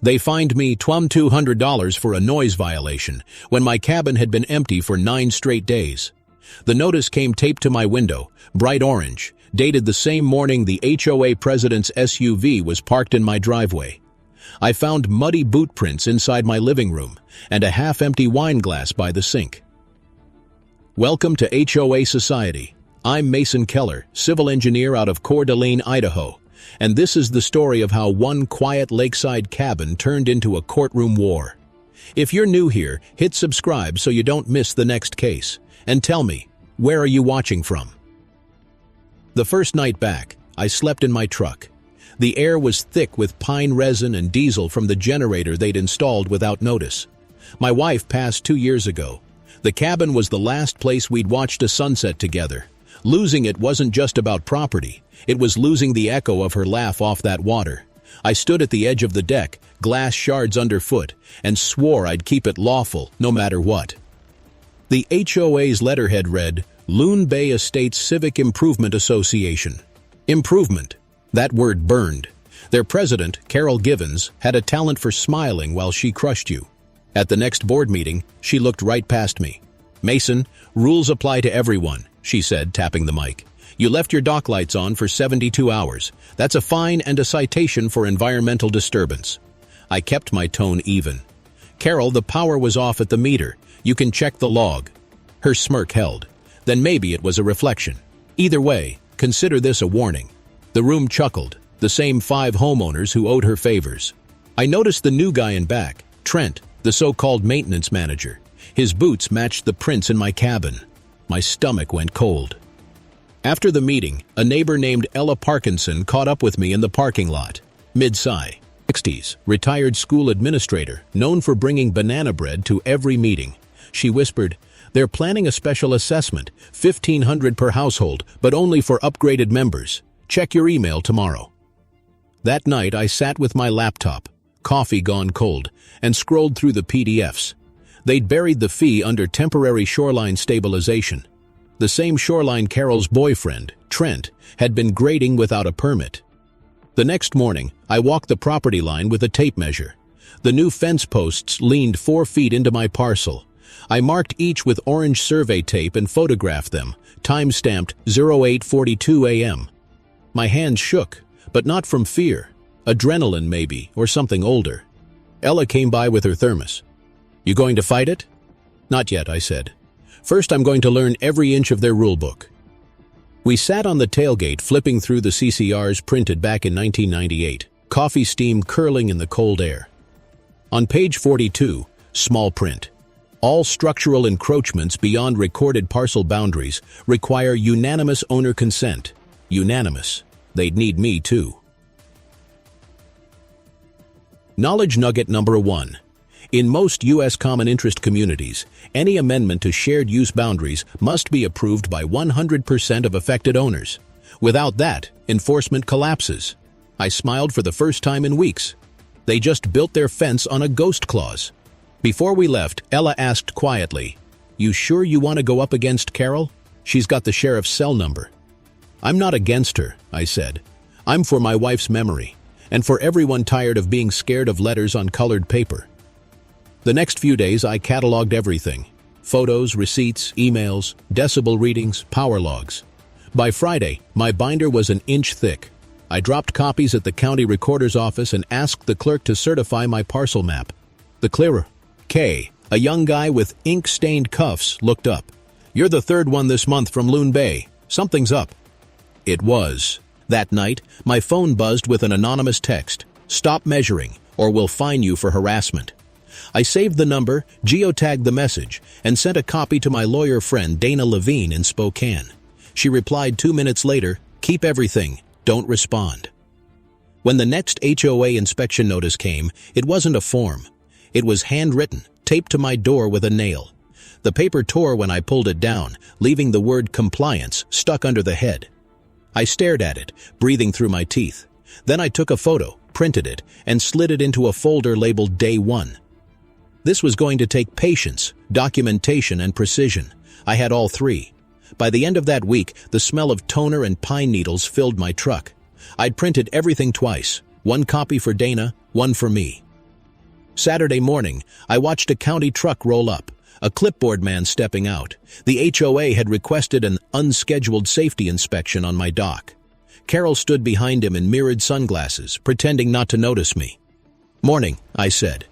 They fined me $200 for a noise violation when my cabin had been empty for 9 straight days. The notice came taped to my window, bright orange, dated the same morning the HOA president's SUV was parked in my driveway. I found muddy boot prints inside my living room and a half-empty wine glass by the sink. Welcome to HOA Society. I'm Mason Keller, civil engineer out of Coeur d'Alene, Idaho, and this is the story of how one quiet lakeside cabin turned into a courtroom war. If you're new here, hit subscribe so you don't miss the next case. And tell me, where are you watching from? The first night back, I slept in my truck. The air was thick with pine resin and diesel from the generator they'd installed without notice. My wife passed 2 years ago. The cabin was the last place we'd watched a sunset together. Losing it wasn't just about property. It was losing the echo of her laugh off that water. I stood at the edge of the deck, glass shards underfoot, and swore I'd keep it lawful, no matter what. The HOA's letterhead read, Loon Bay Estates Civic Improvement Association. Improvement. That word burned. Their president, Carol Givens, had a talent for smiling while she crushed you. At the next board meeting, she looked right past me. Mason, rules apply to everyone, she said, tapping the mic. You left your dock lights on for 72 hours. That's a fine and a citation for environmental disturbance. I kept my tone even. Carol, the power was off at the meter. You can check the log. Her smirk held. Then maybe it was a reflection. Either way, consider this a warning. The room chuckled, the same 5 homeowners who owed her favors. I noticed the new guy in back, Trent, the so-called maintenance manager. His boots matched the prints in my cabin. My stomach went cold. After the meeting, a neighbor named Ella Parkinson caught up with me in the parking lot. Mid-sigh. 60s, retired school administrator, known for bringing banana bread to every meeting. She whispered, they're planning a special assessment, $1,500 per household, but only for upgraded members. Check your email tomorrow. That night I sat with my laptop, coffee gone cold, and scrolled through the PDFs. They'd buried the fee under temporary shoreline stabilization. The same shoreline Carol's boyfriend, Trent, had been grading without a permit. The next morning, I walked the property line with a tape measure. The new fence posts leaned 4 feet into my parcel. I marked each with orange survey tape and photographed them, time-stamped 08:42 a.m. My hands shook, but not from fear. Adrenaline, maybe, or something older. Ella came by with her thermos. You going to fight it? Not yet, I said. First, I'm going to learn every inch of their rulebook. We sat on the tailgate flipping through the CCRs printed back in 1998, coffee steam curling in the cold air. On page 42, small print. All structural encroachments beyond recorded parcel boundaries require unanimous owner consent. Unanimous. They'd need me too. Knowledge nugget number 1. In most U.S. common interest communities, any amendment to shared use boundaries must be approved by 100% of affected owners. Without that, enforcement collapses. I smiled for the first time in weeks. They just built their fence on a ghost clause. Before we left, Ella asked quietly, You sure you want to go up against Carol? She's got the sheriff's cell number. I'm not against her, I said. I'm for my wife's memory, and for everyone tired of being scared of letters on colored paper. The next few days I cataloged everything. Photos, receipts, emails, decibel readings, power logs. By Friday, my binder was an inch thick. I dropped copies at the county recorder's office and asked the clerk to certify my parcel map. The clearer, K, a young guy with ink-stained cuffs, looked up. You're the 3rd one this month from Loon Bay. Something's up. It was. That night, my phone buzzed with an anonymous text. Stop measuring, or we'll fine you for harassment. I saved the number, geotagged the message, and sent a copy to my lawyer friend Dana Levine in Spokane. She replied 2 minutes later, keep everything, don't respond. When the next HOA inspection notice came, it wasn't a form. It was handwritten, taped to my door with a nail. The paper tore when I pulled it down, leaving the word compliance stuck under the head. I stared at it, breathing through my teeth. Then I took a photo, printed it, and slid it into a folder labeled Day 1. This was going to take patience, documentation, and precision. I had all 3. By the end of that week, the smell of toner and pine needles filled my truck. I'd printed everything twice, 1 copy for Dana, 1 for me. Saturday morning, I watched a county truck roll up, a clipboard man stepping out. The HOA had requested an unscheduled safety inspection on my dock. Carol stood behind him in mirrored sunglasses, pretending not to notice me. "Morning," I said.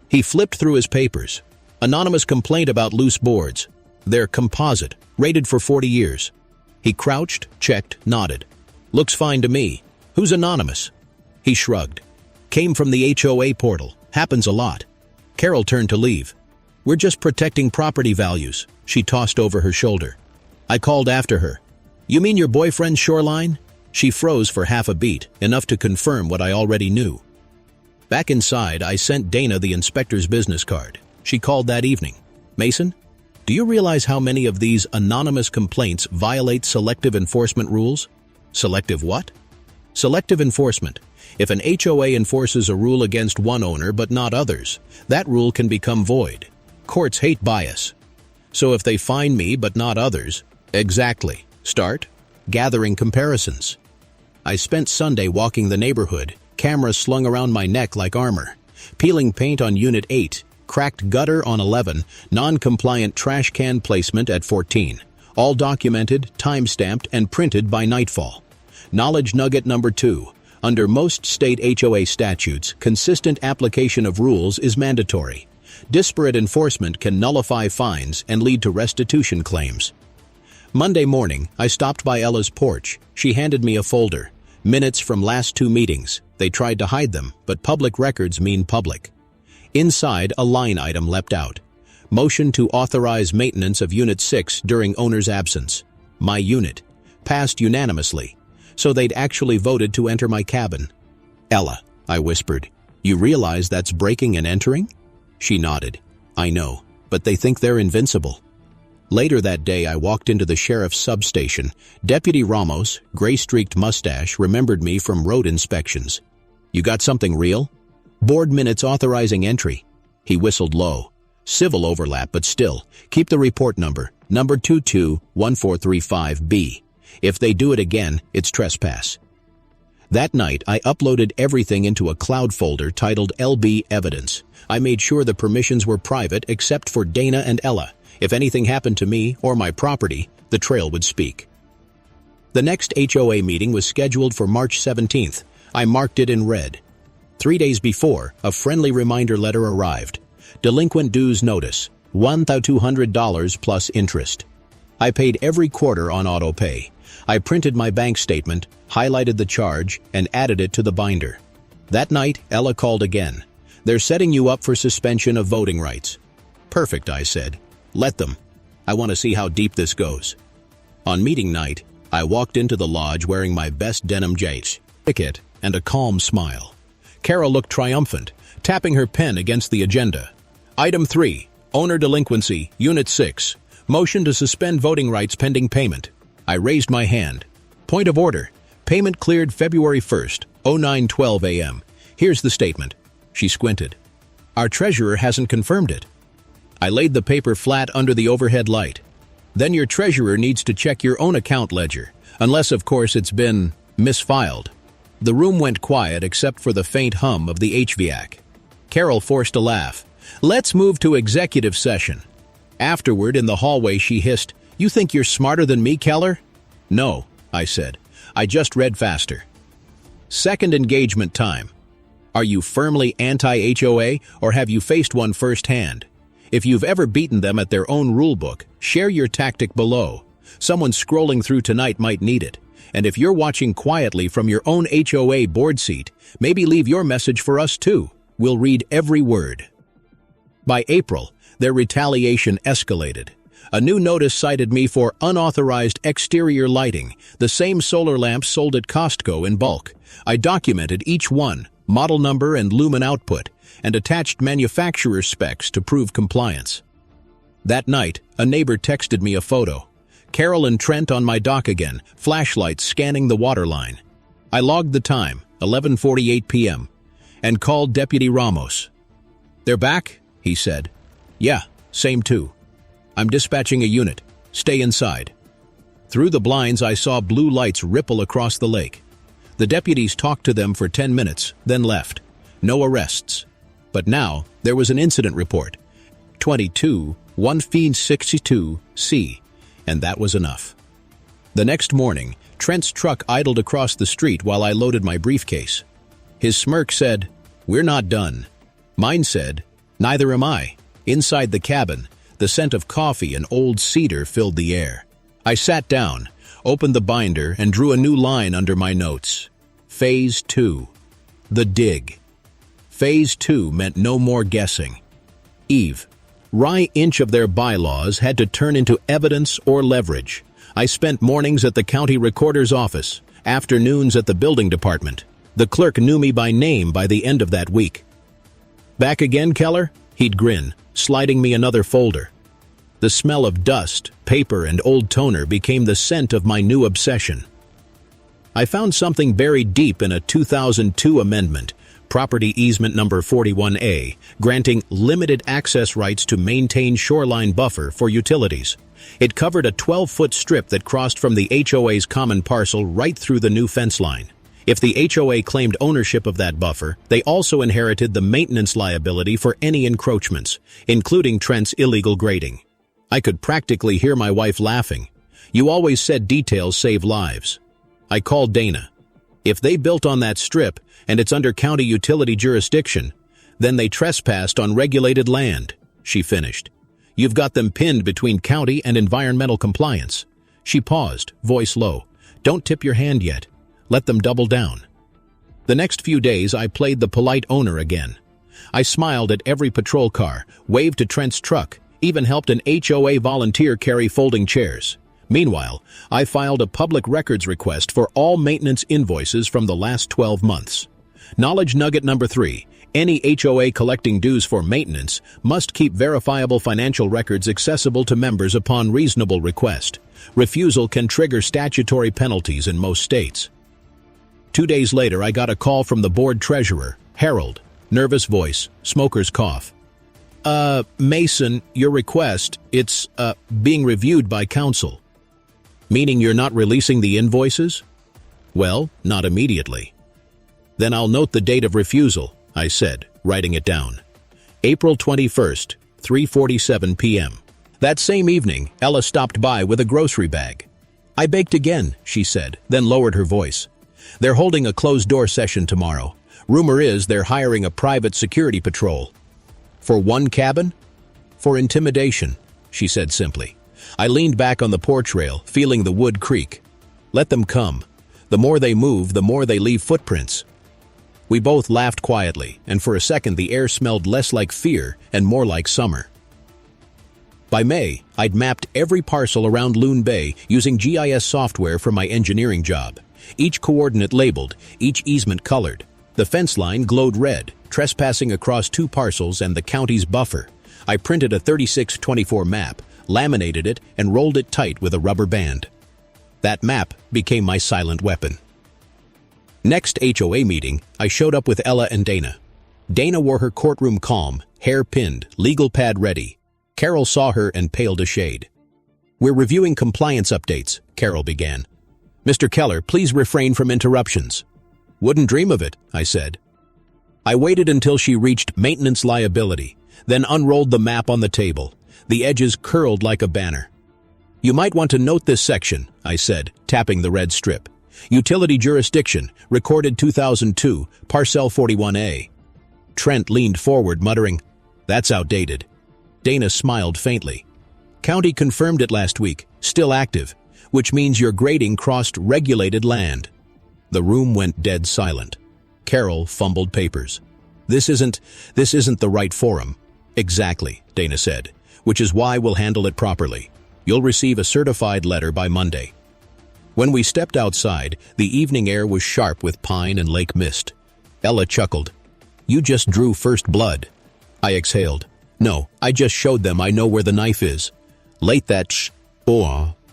He flipped through his papers. Anonymous complaint about loose boards. They're composite, rated for 40 years. He crouched, checked, nodded. "Looks fine to me. Who's anonymous?" He shrugged. "Came from the HOA portal. Happens a lot." Carol turned to leave. "We're just protecting property values," she tossed over her shoulder. I called after her. "You mean your boyfriend's shoreline?" She froze for half a beat, enough to confirm what I already knew. Back inside, I sent Dana the inspector's business card. She called that evening. "Mason, do you realize how many of these anonymous complaints violate selective enforcement rules?" "Selective what?" "Selective enforcement. If an HOA enforces a rule against one owner but not others, that rule can become void. Courts hate bias. So if they fine me but not others, exactly. Start gathering comparisons." I spent Sunday walking the neighborhood, camera slung around my neck like armor. Peeling paint on Unit 8, cracked gutter on 11, non-compliant trash can placement at 14. All documented, time-stamped, and printed by nightfall. Knowledge nugget number 2. Under most state HOA statutes, consistent application of rules is mandatory. Disparate enforcement can nullify fines and lead to restitution claims. Monday morning, I stopped by Ella's porch. She handed me a folder. Minutes from last 2 meetings. They tried to hide them, but public records mean public. Inside, a line item leapt out. Motion to authorize maintenance of Unit 6 during owner's absence. My unit. Passed unanimously. So they'd actually voted to enter my cabin. "Ella," I whispered, "you realize that's breaking and entering?" She nodded. "I know, but they think they're invincible." Later that day, I walked into the sheriff's substation. Deputy Ramos, gray-streaked mustache, remembered me from road inspections. "You got something real?" "Board minutes authorizing entry." He whistled low. "Civil overlap, but still. Keep the report number, number 221435B. If they do it again, it's trespass." That night, I uploaded everything into a cloud folder titled LB Evidence. I made sure the permissions were private except for Dana and Ella. If anything happened to me or my property, the trail would speak. The next HOA meeting was scheduled for March 17th. I marked it in red. 3 days before, a friendly reminder letter arrived. Delinquent dues notice, $1,200 plus interest. I paid every quarter on auto pay. I printed my bank statement, highlighted the charge, and added it to the binder. That night, Ella called again. "They're setting you up for suspension of voting rights." "Perfect," I said. "Let them. I want to see how deep this goes." On meeting night, I walked into the lodge wearing my best denim jacket and a calm smile. Carol looked triumphant, tapping her pen against the agenda. Item 3, Owner Delinquency, Unit 6. Motion to suspend voting rights pending payment. I raised my hand. Point of order. Payment cleared February 1st, 09:12 a.m. Here's the statement. She squinted. Our treasurer hasn't confirmed it. I laid the paper flat under the overhead light. Then your treasurer needs to check your own account ledger, unless, of course, it's been misfiled. The room went quiet except for the faint hum of the HVAC. Carol forced a laugh. Let's move to executive session. Afterward, in the hallway, she hissed, You think you're smarter than me, Keller? No, I said. I just read faster. Second engagement time. Are you firmly anti-HOA, or have you faced one firsthand? If you've ever beaten them at their own rulebook, share your tactic below. Someone scrolling through tonight might need it. And if you're watching quietly from your own HOA board seat, maybe leave your message for us too. We'll read every word. By April, their retaliation escalated. A new notice cited me for unauthorized exterior lighting, the same solar lamps sold at Costco in bulk. I documented each one, model number and lumen output, and attached manufacturer specs to prove compliance. That night, a neighbor texted me a photo. Carol and Trent on my dock again, flashlights scanning the water line. I logged the time, 11:48 p.m., and called Deputy Ramos. They're back, he said. Yeah, same too. I'm dispatching a unit. Stay inside. Through the blinds, I saw blue lights ripple across the lake. The deputies talked to them for 10 minutes, then left. No arrests. But now, there was an incident report. 22-162C, and that was enough. The next morning, Trent's truck idled across the street while I loaded my briefcase. His smirk said, "We're not done." Mine said, "Neither am I." Inside the cabin, the scent of coffee and old cedar filled the air. I sat down, opened the binder, and drew a new line under my notes. Phase 2. The dig. Phase 2 meant no more guessing. Every inch of their bylaws had to turn into evidence or leverage. I spent mornings at the county recorder's office, afternoons at the building department. The clerk knew me by name by the end of that week. "Back again, Keller?" He'd grin, sliding me another folder. The smell of dust, paper, and old toner became the scent of my new obsession. I found something buried deep in a 2002 amendment, Property Easement Number 41A, granting limited access rights to maintain shoreline buffer for utilities. It covered a 12-foot strip that crossed from the HOA's common parcel right through the new fence line. If the HOA claimed ownership of that buffer, they also inherited the maintenance liability for any encroachments, including Trent's illegal grading. I could practically hear my wife laughing. "You always said details save lives." I called Dana. "If they built on that strip, and it's under county utility jurisdiction, then they trespassed on regulated land," she finished. "You've got them pinned between county and environmental compliance." She paused, voice low. "Don't tip your hand yet. Let them double down." The next few days I played the polite owner again. I smiled at every patrol car, waved to Trent's truck, even helped an HOA volunteer carry folding chairs. Meanwhile, I filed a public records request for all maintenance invoices from the last 12 months. Knowledge nugget number 3. Any HOA collecting dues for maintenance must keep verifiable financial records accessible to members upon reasonable request. Refusal can trigger statutory penalties in most states. 2 days later, I got a call from the board treasurer, Harold. Nervous voice, smoker's cough. Mason, your request, it's, being reviewed by council." "Meaning you're not releasing the invoices?" "Well, not immediately." "Then I'll note the date of refusal," I said, writing it down. April 21st, 3:47 p.m. That same evening, Ella stopped by with a grocery bag. "I baked again," she said, then lowered her voice. "They're holding a closed-door session tomorrow. Rumor is they're hiring a private security patrol." "For one cabin?" "For intimidation," she said simply. I leaned back on the porch rail, feeling the wood creak. "Let them come. The more they move, the more they leave footprints." We both laughed quietly, and for a second the air smelled less like fear and more like summer. By May, I'd mapped every parcel around Loon Bay using GIS software for my engineering job. Each coordinate labeled, each easement colored. The fence line glowed red, trespassing across 2 parcels and the county's buffer. I printed a 3624 map, laminated it, and rolled it tight with a rubber band. That map became my silent weapon. Next HOA meeting, I showed up with Ella and Dana. Dana wore her courtroom calm, hair pinned, legal pad ready. Carol saw her and paled a shade. "We're reviewing compliance updates," Carol began. "Mr. Keller, please refrain from interruptions." "Wouldn't dream of it," I said. I waited until she reached maintenance liability, then unrolled the map on the table. The edges curled like a banner. "You might want to note this section," I said, tapping the red strip. "Utility jurisdiction, recorded 2002, parcel 41A. Trent leaned forward, muttering, "That's outdated." Dana smiled faintly. "County confirmed it last week, still active, which means your grading crossed regulated land." The room went dead silent. Carol fumbled papers. This isn't the right forum." "Exactly," Dana said, "which is why we'll handle it properly. You'll receive a certified letter by Monday." When we stepped outside, the evening air was sharp with pine and lake mist. Ella chuckled. "You just drew first blood." I exhaled. "No, I just showed them I know where the knife is." Late that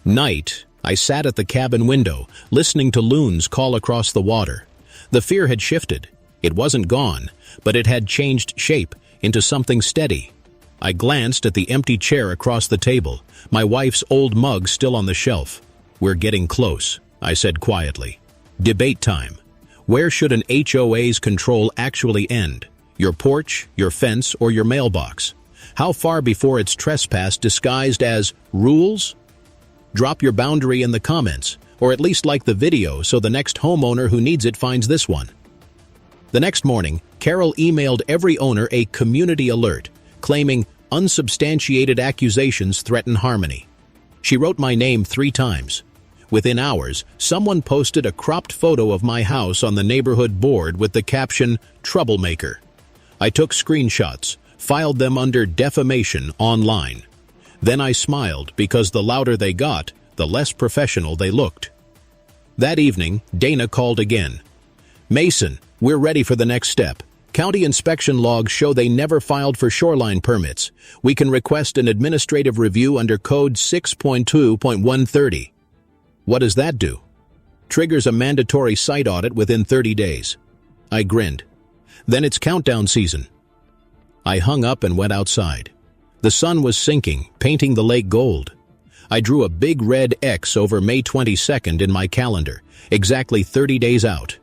night, I sat at the cabin window, listening to loons call across the water. The fear had shifted. It wasn't gone, but it had changed shape into something steady. I glanced at the empty chair across the table, my wife's old mug still on the shelf. "We're getting close," I said quietly. "Debate time. Where should an HOA's control actually end? Your porch, your fence, or your mailbox? How far before it's trespass disguised as rules? Drop your boundary in the comments, or at least like the video so the next homeowner who needs it finds this one. The next morning, Carol emailed every owner a community alert, claiming unsubstantiated accusations threaten harmony. She wrote my name 3 times. Within hours, someone posted a cropped photo of my house on the neighborhood board with the caption, "Troublemaker." I took screenshots, filed them under defamation online. Then I smiled because the louder they got, the less professional they looked. That evening, Dana called again. "Mason, we're ready for the next step. County inspection logs show they never filed for shoreline permits. We can request an administrative review under Code 6.2.130. What does that do? Triggers a mandatory site audit within 30 days. I grinned. Then it's countdown season. I hung up and went outside. The sun was sinking, painting the lake gold. I drew a big red X over May 22nd in my calendar, exactly 30 days out.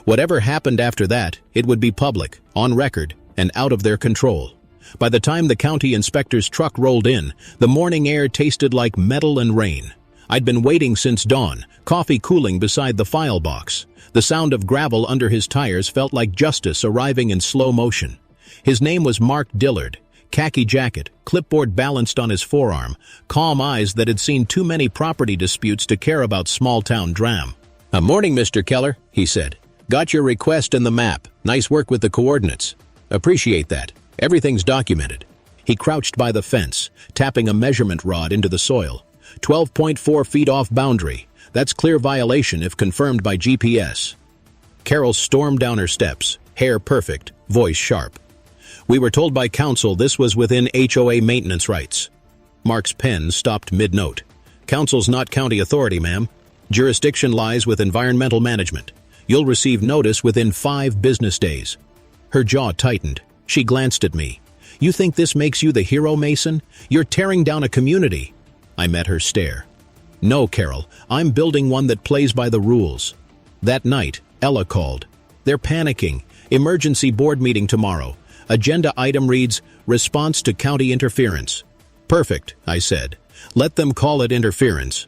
Whatever happened after that, it would be public, on record, and out of their control. By the time the county inspector's truck rolled in, the morning air tasted like metal and rain. I'd been waiting since dawn, coffee cooling beside the file box. The sound of gravel under his tires felt like justice arriving in slow motion. His name was Mark Dillard. Khaki jacket, clipboard balanced on his forearm, calm eyes that had seen too many property disputes to care about small-town dram. "Morning, Mr. Keller," he said. "Got your request and the map. Nice work with the coordinates. Appreciate that. Everything's documented." He crouched by the fence, tapping a measurement rod into the soil. 12.4 feet off boundary. That's clear violation if confirmed by GPS. Carol stormed down her steps, hair perfect, voice sharp. "We were told by council this was within HOA maintenance rights." Mark's pen stopped mid-note. "Council's not county authority, ma'am. Jurisdiction lies with environmental management. You'll receive notice within 5 business days." Her jaw tightened. She glanced at me. "You think this makes you the hero, Mason? You're tearing down a community." I met her stare. "No, Carol, I'm building one that plays by the rules." That night, Ella called. "They're panicking. Emergency board meeting tomorrow. Agenda item reads, response to county interference." "Perfect," I said. "Let them call it interference."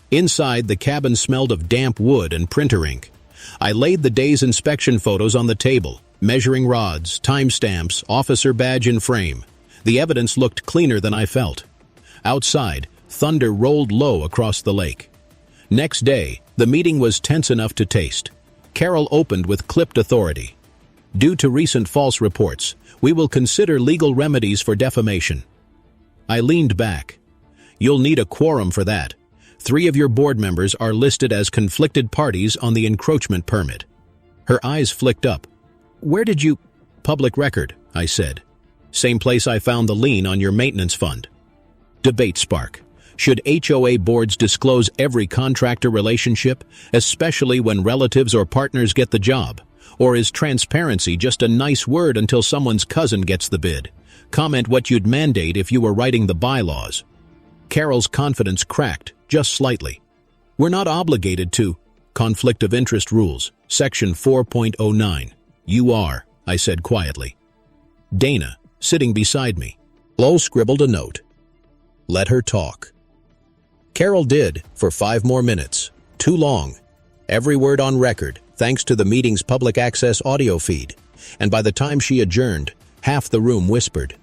Inside, the cabin smelled of damp wood and printer ink. I laid the day's inspection photos on the table, measuring rods, timestamps, officer badge in frame. The evidence looked cleaner than I felt. Outside, thunder rolled low across the lake. Next day, the meeting was tense enough to taste. Carol opened with clipped authority. "Due to recent false reports, we will consider legal remedies for defamation." I leaned back. "You'll need a quorum for that. 3 of your board members are listed as conflicted parties on the encroachment permit." Her eyes flicked up. "Where did you—" "Public record," I said. "Same place I found the lien on your maintenance fund." Debate spark. Should HOA boards disclose every contractor relationship, especially when relatives or partners get the job? Or is transparency just a nice word until someone's cousin gets the bid? Comment what you'd mandate if you were writing the bylaws. Carol's confidence cracked, just slightly. "We're not obligated to—" "Conflict of interest rules, section 4.09. You are," I said quietly. Dana, sitting beside me, scribbled a note. Let her talk. Carol did, for 5 more minutes. Too long. Every word on record, thanks to the meeting's public access audio feed. And by the time she adjourned, half the room whispered.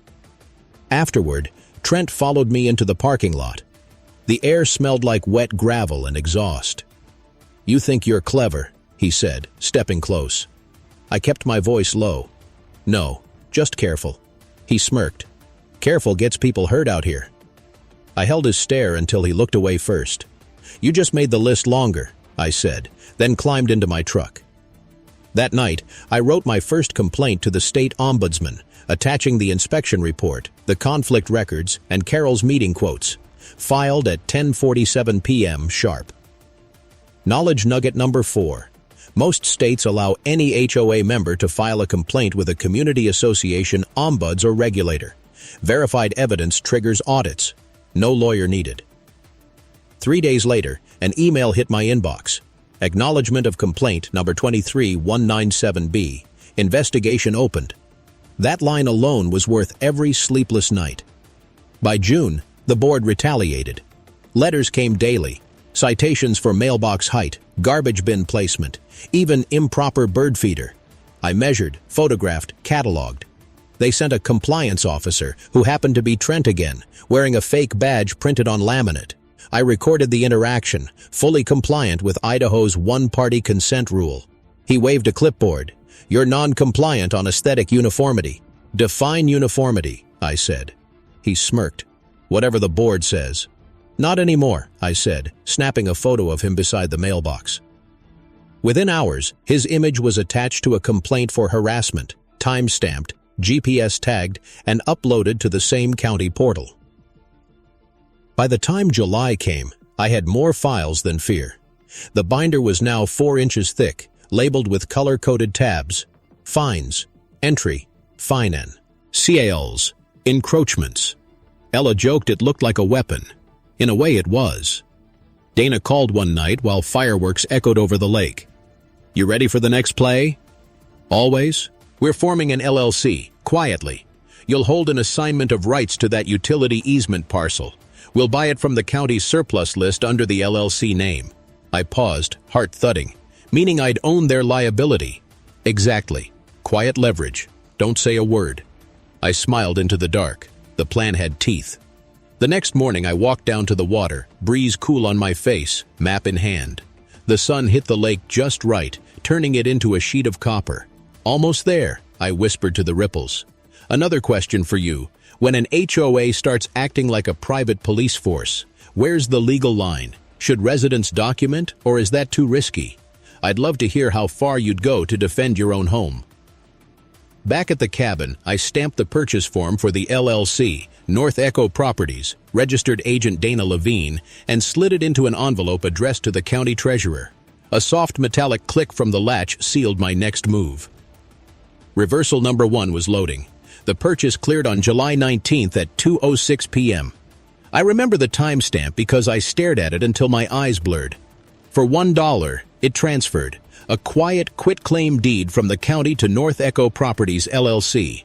Afterward, Trent followed me into the parking lot. The air smelled like wet gravel and exhaust. "You think you're clever," he said, stepping close. I kept my voice low. "No, just careful." He smirked. "Careful gets people hurt out here." I held his stare until he looked away first. "You just made the list longer," I said, then climbed into my truck. That night, I wrote my first complaint to the state ombudsman, attaching the inspection report, the conflict records, and Carol's meeting quotes, filed at 10:47 p.m. sharp. Knowledge nugget number 4. Most states allow any HOA member to file a complaint with a community association, ombuds, or regulator. Verified evidence triggers audits. No lawyer needed. 3 days later, an email hit my inbox. Acknowledgement of complaint number 23197B. Investigation opened. That line alone was worth every sleepless night. By June, the board retaliated. Letters came daily, citations for mailbox height, garbage bin placement, even improper bird feeder. I measured, photographed, cataloged. They sent a compliance officer, who happened to be Trent again, wearing a fake badge printed on laminate. I recorded the interaction, fully compliant with Idaho's one-party consent rule. He waved a clipboard. "You're non-compliant on aesthetic uniformity." "Define uniformity," I said. He smirked. "Whatever the board says." "Not anymore," I said, snapping a photo of him beside the mailbox. Within hours, his image was attached to a complaint for harassment, time-stamped, GPS tagged, and uploaded to the same county portal. By the time July came, I had more files than fear. The binder was now 4 inches thick, labeled with color-coded tabs: fines, entry, fine-en, CALs, encroachments. Ella joked it looked like a weapon. In a way it was. Dana called one night while fireworks echoed over the lake. "You ready for the next play?" "Always. We're forming an LLC, quietly. You'll hold an assignment of rights to that utility easement parcel. We'll buy it from the county's surplus list under the LLC name." I paused, heart thudding, meaning I'd own their liability. "Exactly. Quiet leverage. Don't say a word." I smiled into the dark. The plan had teeth. The next morning I walked down to the water, breeze cool on my face, map in hand. The sun hit the lake just right, turning it into a sheet of copper. "Almost there," I whispered to the ripples. "Another question for you. When an HOA starts acting like a private police force, where's the legal line? Should residents document, or is that too risky? I'd love to hear how far you'd go to defend your own home." Back at the cabin, I stamped the purchase form for the LLC, North Echo Properties, registered agent Dana Levine, and slid it into an envelope addressed to the county treasurer. A soft metallic click from the latch sealed my next move. Reversal number 1 was loading. The purchase cleared on July 19th at 2:06 p.m. I remember the timestamp because I stared at it until my eyes blurred. For $1, it transferred, a quiet quitclaim deed from the county to North Echo Properties LLC.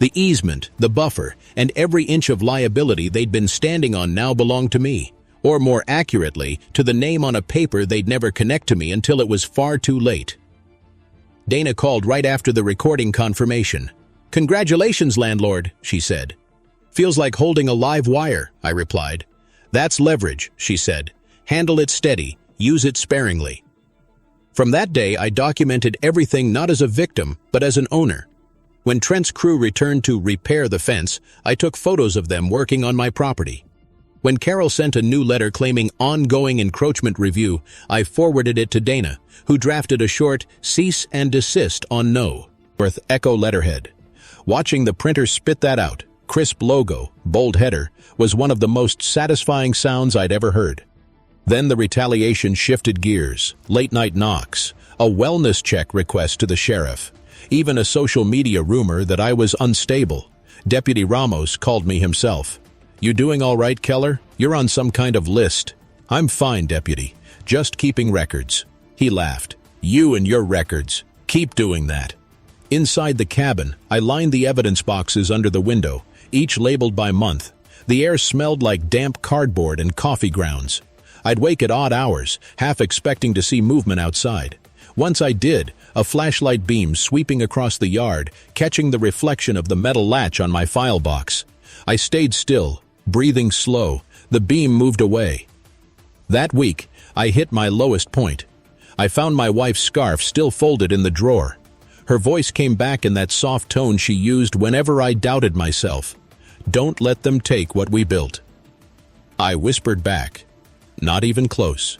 The easement, the buffer, and every inch of liability they'd been standing on now belonged to me, or more accurately, to the name on a paper they'd never connect to me until it was far too late. Dana called right after the recording confirmation. "Congratulations, landlord," she said. "Feels like holding a live wire," I replied. "That's leverage," she said. "Handle it steady, use it sparingly." From that day, I documented everything not as a victim, but as an owner. When Trent's crew returned to repair the fence, I took photos of them working on my property. When Carol sent a new letter claiming ongoing encroachment review, I forwarded it to Dana, who drafted a short cease and desist on no, North Echo letterhead. Watching the printer spit that out, crisp logo, bold header, was one of the most satisfying sounds I'd ever heard. Then the retaliation shifted gears, late-night knocks, a wellness check request to the sheriff, even a social media rumor that I was unstable. Deputy Ramos called me himself. "You doing all right, Keller? You're on some kind of list." "I'm fine, Deputy. Just keeping records." He laughed. "You and your records. Keep doing that." Inside the cabin, I lined the evidence boxes under the window, each labeled by month. The air smelled like damp cardboard and coffee grounds. I'd wake at odd hours, half expecting to see movement outside. Once I did, a flashlight beam sweeping across the yard, catching the reflection of the metal latch on my file box. I stayed still, breathing slow. The beam moved away. That week, I hit my lowest point. I found my wife's scarf still folded in the drawer. Her voice came back in that soft tone she used whenever I doubted myself. "Don't let them take what we built." I whispered back, "Not even close."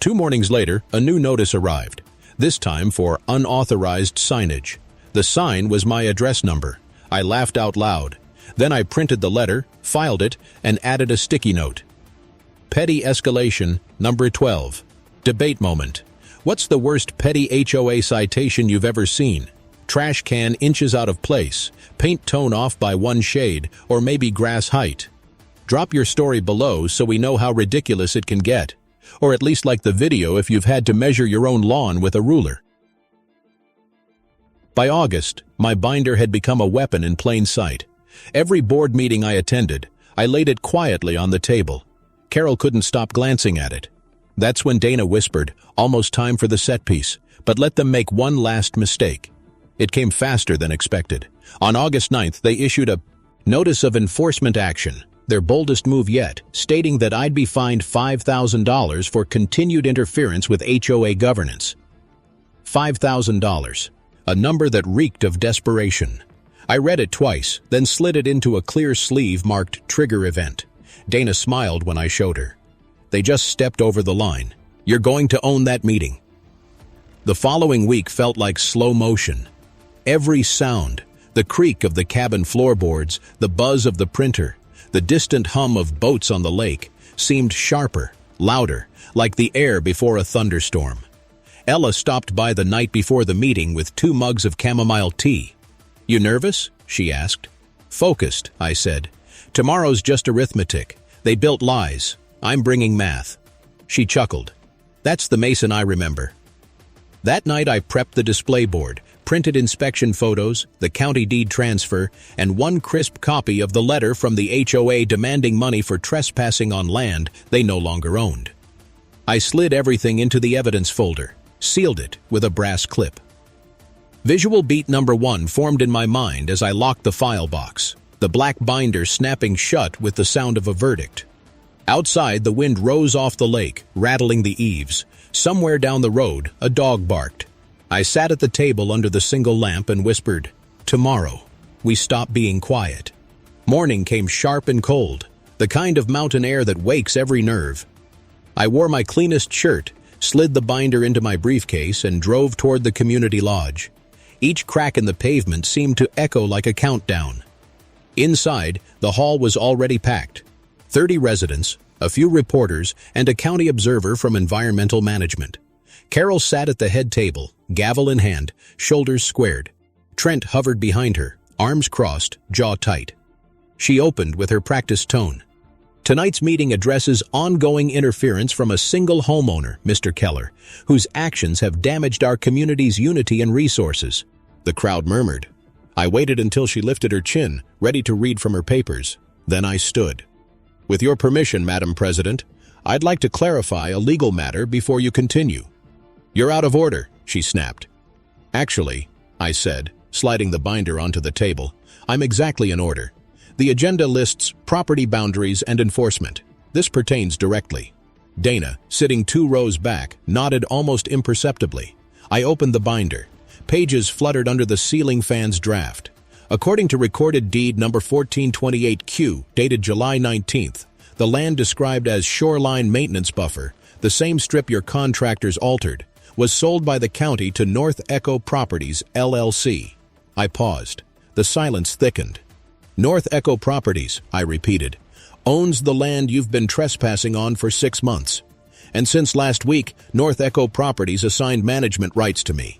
2 mornings later, a new notice arrived, this time for unauthorized signage. The sign was my address number. I laughed out loud. Then I printed the letter, filed it, and added a sticky note. Petty escalation, number 12. Debate moment. What's the worst petty HOA citation you've ever seen? Trash can inches out of place, paint tone off by 1 shade, or maybe grass height. Drop your story below so we know how ridiculous it can get. Or at least like the video if you've had to measure your own lawn with a ruler. By August, my binder had become a weapon in plain sight. Every board meeting I attended, I laid it quietly on the table. Carol couldn't stop glancing at it. That's when Dana whispered, "Almost time for the set piece, but let them make one last mistake." It came faster than expected. On August 9th, they issued a notice of enforcement action, their boldest move yet, stating that I'd be fined $5,000 for continued interference with HOA governance. $5,000, a number that reeked of desperation. I read it twice, then slid it into a clear sleeve marked Trigger Event. Dana smiled when I showed her. They just stepped over the line. You're going to own that meeting. The following week felt like slow motion. Every sound, the creak of the cabin floorboards, the buzz of the printer, the distant hum of boats on the lake, seemed sharper, louder, like the air before a thunderstorm. Ella stopped by the night before the meeting with 2 mugs of chamomile tea. "You nervous?" she asked. "Focused," I said. "Tomorrow's just arithmetic. They built lies. I'm bringing math." She chuckled. "That's the Mason I remember." That night I prepped the display board, printed inspection photos, the county deed transfer, and one crisp copy of the letter from the HOA demanding money for trespassing on land they no longer owned. I slid everything into the evidence folder, sealed it with a brass clip. Visual beat number 1 formed in my mind as I locked the file box, the black binder snapping shut with the sound of a verdict. Outside, the wind rose off the lake, rattling the eaves. Somewhere down the road, a dog barked. I sat at the table under the single lamp and whispered, "Tomorrow." We stopped being quiet. Morning came sharp and cold, the kind of mountain air that wakes every nerve. I wore my cleanest shirt, slid the binder into my briefcase, and drove toward the community lodge. Each crack in the pavement seemed to echo like a countdown. Inside, the hall was already packed. 30 residents, a few reporters, and a county observer from environmental management. Carol sat at the head table, gavel in hand, shoulders squared. Trent hovered behind her, arms crossed, jaw tight. She opened with her practiced tone. "Tonight's meeting addresses ongoing interference from a single homeowner, Mr. Keller, whose actions have damaged our community's unity and resources." The crowd murmured. I waited until she lifted her chin, ready to read from her papers. Then I stood. "With your permission, Madam President, I'd like to clarify a legal matter before you continue." "You're out of order," she snapped. "Actually," I said, sliding the binder onto the table, "I'm exactly in order. The agenda lists property boundaries and enforcement. This pertains directly." Dana, sitting 2 rows back, nodded almost imperceptibly. I opened the binder. Pages fluttered under the ceiling fan's draft. According to recorded deed number 1428Q, dated July 19th, the land described as shoreline maintenance buffer, the same strip your contractors altered, was sold by the county to North Echo Properties, LLC. I paused. The silence thickened. "North Echo Properties," I repeated, "owns the land you've been trespassing on for 6 months. And since last week, North Echo Properties assigned management rights to me."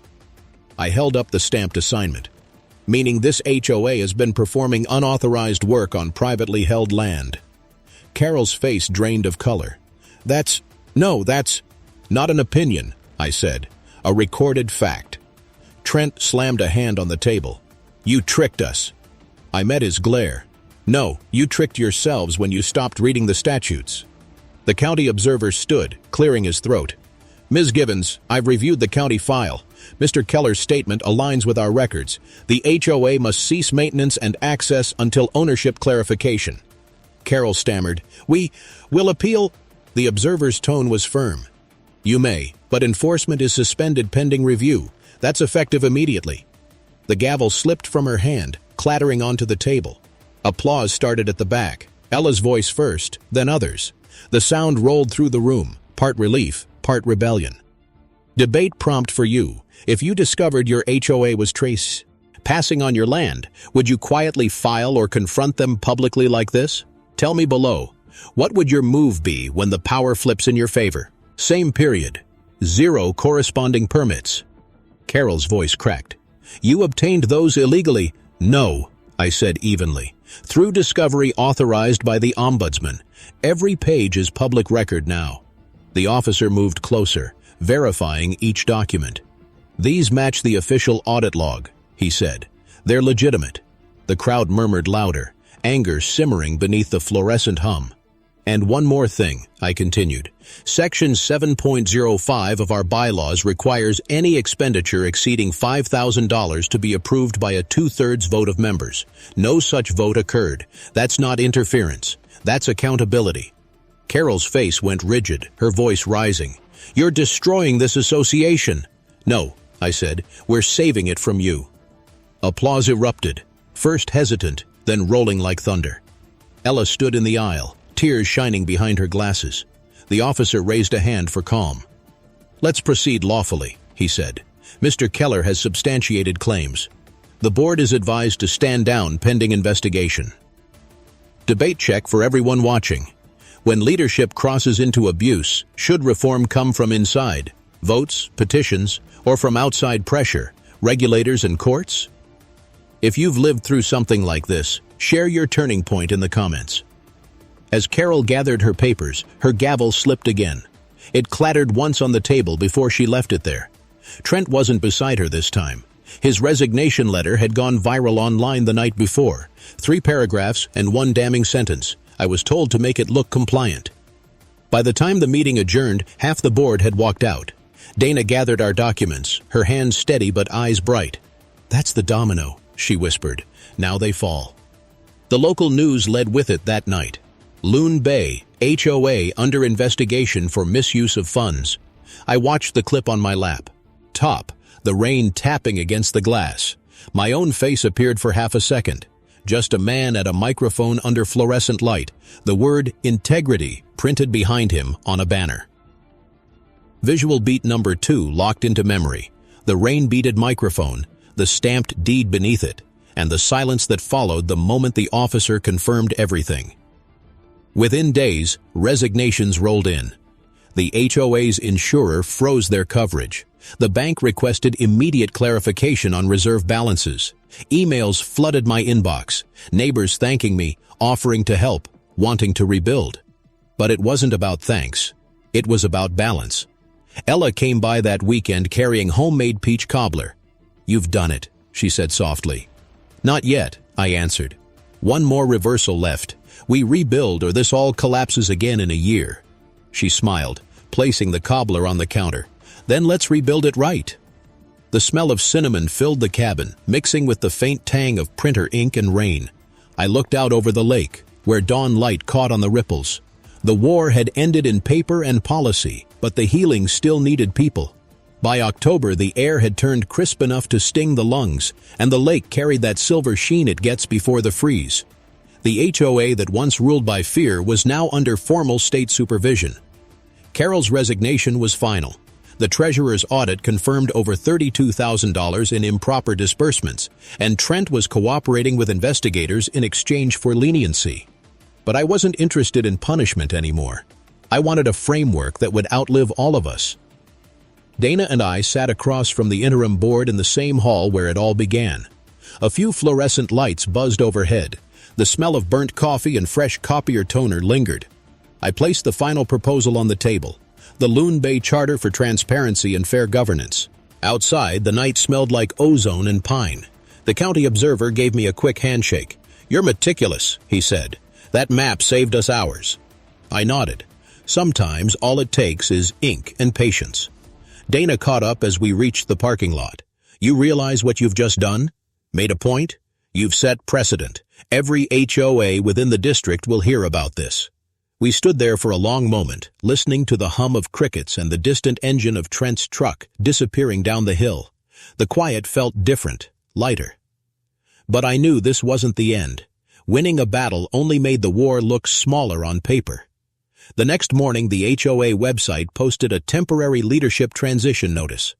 I held up the stamped assignment. "Meaning this HOA has been performing unauthorized work on privately held land." Carol's face drained of color. That's not an opinion," I said. "A recorded fact." Trent slammed a hand on the table. "You tricked us." I met his glare. "No, you tricked yourselves when you stopped reading the statutes." The county observer stood, clearing his throat. "Ms. Givens, I've reviewed the county file. Mr. Keller's statement aligns with our records. The HOA must cease maintenance and access until ownership clarification." Carol stammered, "We'll appeal." The observer's tone was firm. "You may, but enforcement is suspended pending review. That's effective immediately." The gavel slipped from her hand, clattering onto the table. Applause started at the back. Ella's voice first, then others. The sound rolled through the room, part relief, part rebellion. "Debate prompt for you. If you discovered your HOA was passing on your land, would you quietly file or confront them publicly like this? Tell me below. What would your move be when the power flips in your favor? Same period. 0 corresponding permits." Carol's voice cracked. "You obtained those illegally." "No," I said evenly. "Through discovery authorized by the Ombudsman. Every page is public record now." The officer moved closer, verifying each document. "These match the official audit log. he said. "They're legitimate." The crowd murmured louder, anger simmering beneath the fluorescent hum. "And one more thing," I continued. "Section 7.05 of our bylaws requires any expenditure exceeding $5,000 to be approved by a 2/3 vote of members. No such vote occurred. That's not interference. That's accountability." Carol's face went rigid, her voice rising. "You're destroying this association." "No," I said. "We're saving it from you." Applause erupted, first hesitant, then rolling like thunder. Ella stood in the aisle, tears shining behind her glasses. The officer raised a hand for calm. "Let's proceed lawfully," he said. "Mr. Keller has substantiated claims. The board is advised to stand down pending investigation." Debate check for everyone watching. When leadership crosses into abuse, should reform come from inside, votes, petitions, or from outside pressure, regulators and courts? If you've lived through something like this, share your turning point in the comments. As Carol gathered her papers, her gavel slipped again. It clattered once on the table before she left it there. Trent wasn't beside her this time. His resignation letter had gone viral online the night before. 3 paragraphs and 1 damning sentence. I was told to make it look compliant. By the time the meeting adjourned, half the board had walked out. Dana gathered our documents, her hands steady but eyes bright. "That's the domino," she whispered. "Now they fall." The local news led with it that night. Loon Bay, HOA under investigation for misuse of funds. I watched the clip on my lap. Top, the rain tapping against the glass. My own face appeared for half a second. Just a man at a microphone under fluorescent light, the word integrity printed behind him on a banner. Visual beat number 2 locked into memory. The rain-beaded microphone, the stamped deed beneath it, and the silence that followed the moment the officer confirmed everything. Within days, resignations rolled in. The HOA's insurer froze their coverage. The bank requested immediate clarification on reserve balances. Emails flooded my inbox, neighbors thanking me, offering to help, wanting to rebuild. But it wasn't about thanks. It was about balance. Ella came by that weekend carrying homemade peach cobbler. "You've done it," she said softly. "Not yet," I answered. "One more reversal left. We rebuild or this all collapses again in a year." She smiled, placing the cobbler on the counter. "Then let's rebuild it right." The smell of cinnamon filled the cabin, mixing with the faint tang of printer ink and rain. I looked out over the lake, where dawn light caught on the ripples. The war had ended in paper and policy, but the healing still needed people. By October, the air had turned crisp enough to sting the lungs, and the lake carried that silver sheen it gets before the freeze. The HOA that once ruled by fear was now under formal state supervision. Carol's resignation was final. The treasurer's audit confirmed over $32,000 in improper disbursements, and Trent was cooperating with investigators in exchange for leniency. But I wasn't interested in punishment anymore. I wanted a framework that would outlive all of us. Dana and I sat across from the interim board in the same hall where it all began. A few fluorescent lights buzzed overhead. The smell of burnt coffee and fresh copier toner lingered. I placed the final proposal on the table. The Loon Bay Charter for Transparency and Fair Governance. Outside, the night smelled like ozone and pine. The county observer gave me a quick handshake. "You're meticulous," he said. "That map saved us hours." I nodded. Sometimes all it takes is ink and patience. Dana caught up as we reached the parking lot. "You realize what you've just done? Made a point? You've set precedent. Every HOA within the district will hear about this." We stood there for a long moment, listening to the hum of crickets and the distant engine of Trent's truck disappearing down the hill. The quiet felt different, lighter. But I knew this wasn't the end. Winning a battle only made the war look smaller on paper. The next morning, the HOA website posted a temporary leadership transition notice.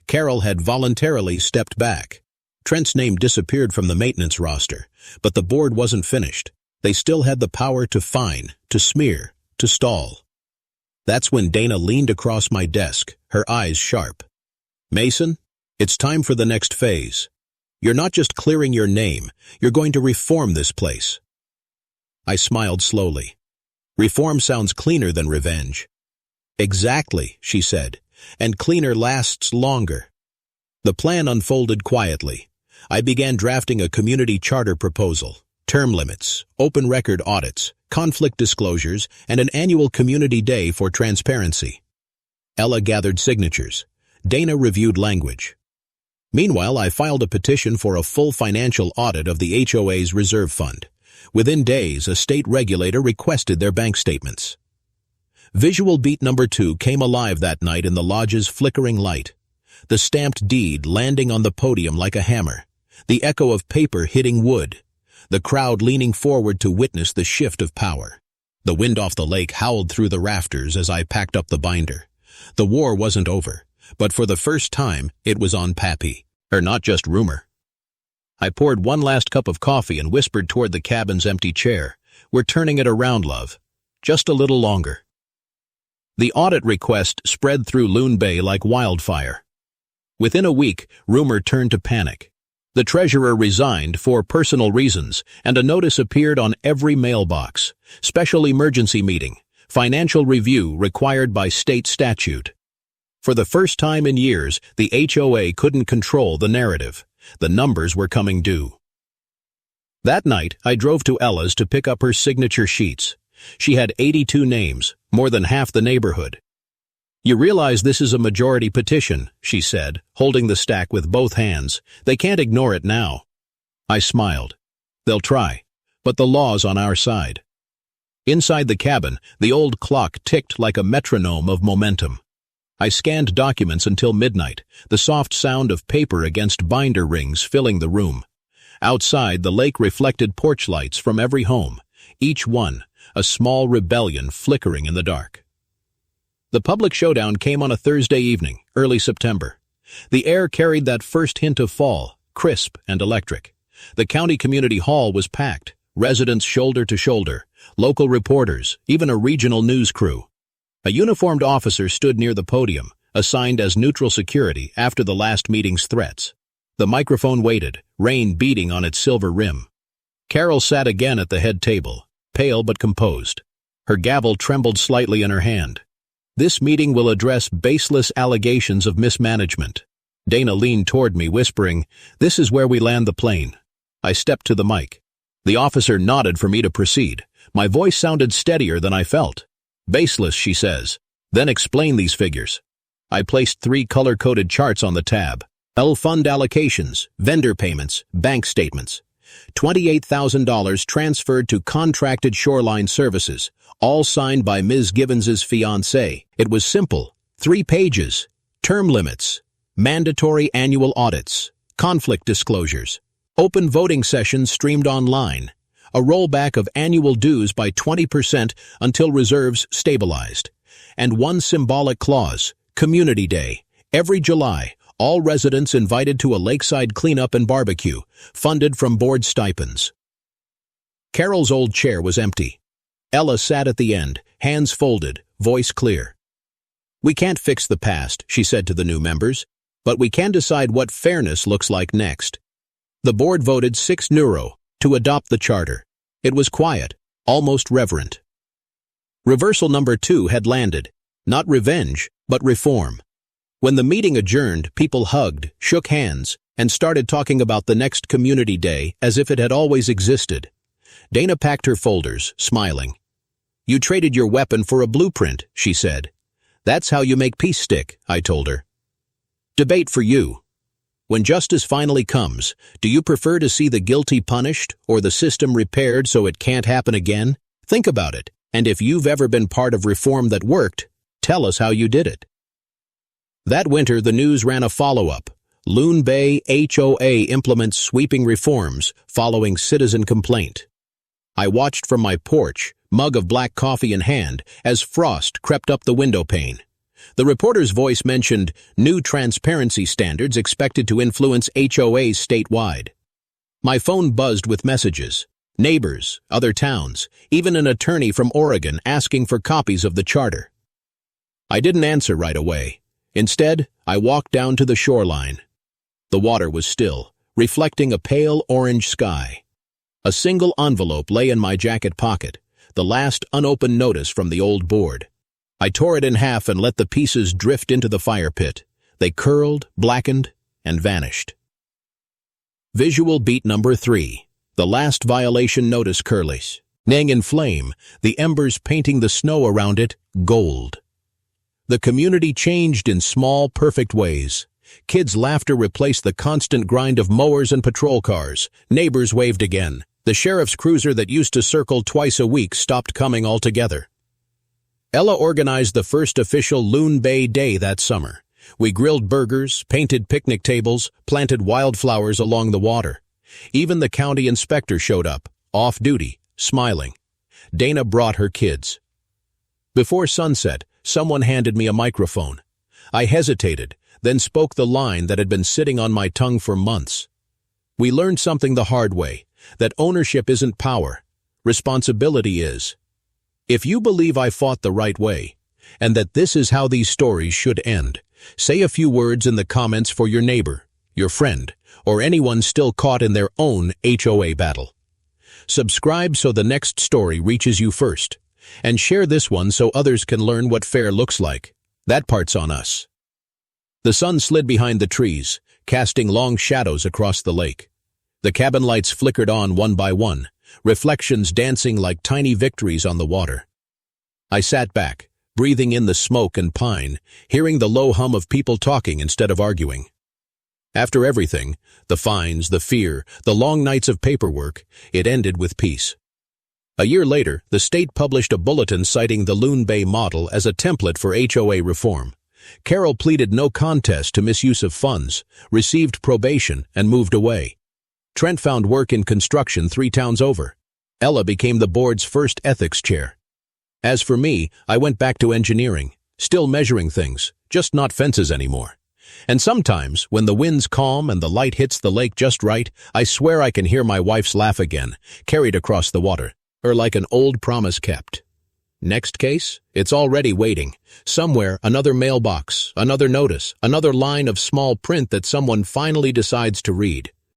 Carol had voluntarily stepped back. Trent's name disappeared from the maintenance roster, but the board wasn't finished. They still had the power to fine, to smear, to stall. That's when Dana leaned across my desk, her eyes sharp. "Mason, it's time for the next phase. You're not just clearing your name, you're going to reform this place." I smiled slowly. "Reform sounds cleaner than revenge." "Exactly," she said, "and cleaner lasts longer." The plan unfolded quietly. I began drafting a community charter proposal, term limits, open record audits, conflict disclosures, and an annual community day for transparency. Ella gathered signatures. Dana reviewed language. Meanwhile, I filed a petition for a full financial audit of the HOA's reserve fund. Within days, a state regulator requested their bank statements. Visual beat number 2 came alive that night in the lodge's flickering light. The stamped deed landing on the podium like a hammer. The echo of paper hitting wood. The crowd leaning forward to witness the shift of power. The wind off the lake howled through the rafters as I packed up the binder. The war wasn't over, but for the first time, it was on Pappy, or not just rumor. I poured one last cup of coffee and whispered toward the cabin's empty chair. We're turning it around, love. Just a little longer. The audit request spread through Loon Bay like wildfire. Within a week, rumor turned to panic. The treasurer resigned for personal reasons, and a notice appeared on every mailbox. Special emergency meeting. Financial review required by state statute. For the first time in years, the HOA couldn't control the narrative. The numbers were coming due. That night, I drove to Ella's to pick up her signature sheets. She had 82 names, more than half the neighborhood. You realize this is a majority petition, she said, holding the stack with both hands. They can't ignore it now. I smiled. They'll try, but the law's on our side. Inside the cabin, the old clock ticked like a metronome of momentum. I scanned documents until midnight, the soft sound of paper against binder rings filling the room. Outside, the lake reflected porch lights from every home, each one a small rebellion flickering in the dark. The public showdown came on a Thursday evening, early September. The air carried that first hint of fall, crisp and electric. The county community hall was packed, residents shoulder to shoulder, local reporters, even a regional news crew. A uniformed officer stood near the podium, assigned as neutral security after the last meeting's threats. The microphone waited, rain beating on its silver rim. Carol sat again at the head table, pale but composed. Her gavel trembled slightly in her hand. This meeting will address baseless allegations of mismanagement. Dana leaned toward me, whispering, "This is where we land the plane." I stepped to the mic. The officer nodded for me to proceed. My voice sounded steadier than I felt. "Baseless," she says. "Then explain these figures." I placed 3 color-coded charts on the tab. Fund allocations, vendor payments, bank statements. $28,000 transferred to contracted shoreline services, all signed by Ms. Gibbons's fiancé. It was simple. 3 pages. Term limits. Mandatory annual audits. Conflict disclosures. Open voting sessions streamed online. A rollback of annual dues by 20% until reserves stabilized. And one symbolic clause, Community Day. Every July, all residents invited to a lakeside cleanup and barbecue, funded from board stipends. Carol's old chair was empty. Ella sat at the end, hands folded, voice clear. "We can't fix the past," she said to the new members, "but we can decide what fairness looks like next." The board voted 6-0 to adopt the charter. It was quiet, almost reverent. Reversal number 2 had landed. Not revenge, but reform. When the meeting adjourned, people hugged, shook hands, and started talking about the next community day as if it had always existed. Dana packed her folders, smiling. "You traded your weapon for a blueprint," she said. "That's how you make peace stick," I told her. Debate for you. When justice finally comes, do you prefer to see the guilty punished or the system repaired so it can't happen again? Think about it, and if you've ever been part of reform that worked, tell us how you did it. That winter, the news ran a follow-up. Loon Bay HOA implements sweeping reforms following citizen complaint. I watched from my porch, mug of black coffee in hand, as frost crept up the window pane. The reporter's voice mentioned new transparency standards expected to influence HOAs statewide. My phone buzzed with messages. Neighbors, other towns, even an attorney from Oregon asking for copies of the charter. I didn't answer right away. Instead, I walked down to the shoreline. The water was still, reflecting a pale orange sky. A single envelope lay in my jacket pocket, the last unopened notice from the old board. I tore it in half and let the pieces drift into the fire pit. They curled, blackened, and vanished. Visual beat number 3. The last violation notice curlies. Nang in flame, the embers painting the snow around it gold. The community changed in small, perfect ways. Kids' laughter replaced the constant grind of mowers and patrol cars. Neighbors waved again. The sheriff's cruiser that used to circle twice a week stopped coming altogether. Ella organized the first official Loon Bay Day that summer. We grilled burgers, painted picnic tables, planted wildflowers along the water. Even the county inspector showed up, off duty, smiling. Dana brought her kids. Before sunset, someone handed me a microphone. I hesitated, then spoke the line that had been sitting on my tongue for months. We learned something the hard way, that ownership isn't power. Responsibility is. If you believe I fought the right way, and that this is how these stories should end, say a few words in the comments for your neighbor, your friend, or anyone still caught in their own HOA battle. Subscribe so the next story reaches you first, and share this one so others can learn what fair looks like. That part's on us. The sun slid behind the trees, casting long shadows across the lake. The cabin lights flickered on one by one, reflections dancing like tiny victories on the water. I sat back, breathing in the smoke and pine, hearing the low hum of people talking instead of arguing. After everything, the fines, the fear, the long nights of paperwork, it ended with peace. A year later, the state published a bulletin citing the Loon Bay model as a template for HOA reform. Carol pleaded no contest to misuse of funds, received probation, and moved away. Trent found work in construction 3 towns over. Ella became the board's first ethics chair. As for me, I went back to engineering, still measuring things, just not fences anymore. And sometimes, when the wind's calm and the light hits the lake just right, I swear I can hear my wife's laugh again, carried across the water, or like an old promise kept. Next case? It's already waiting. Somewhere, another mailbox, another notice, another line of small print that someone finally decides to read.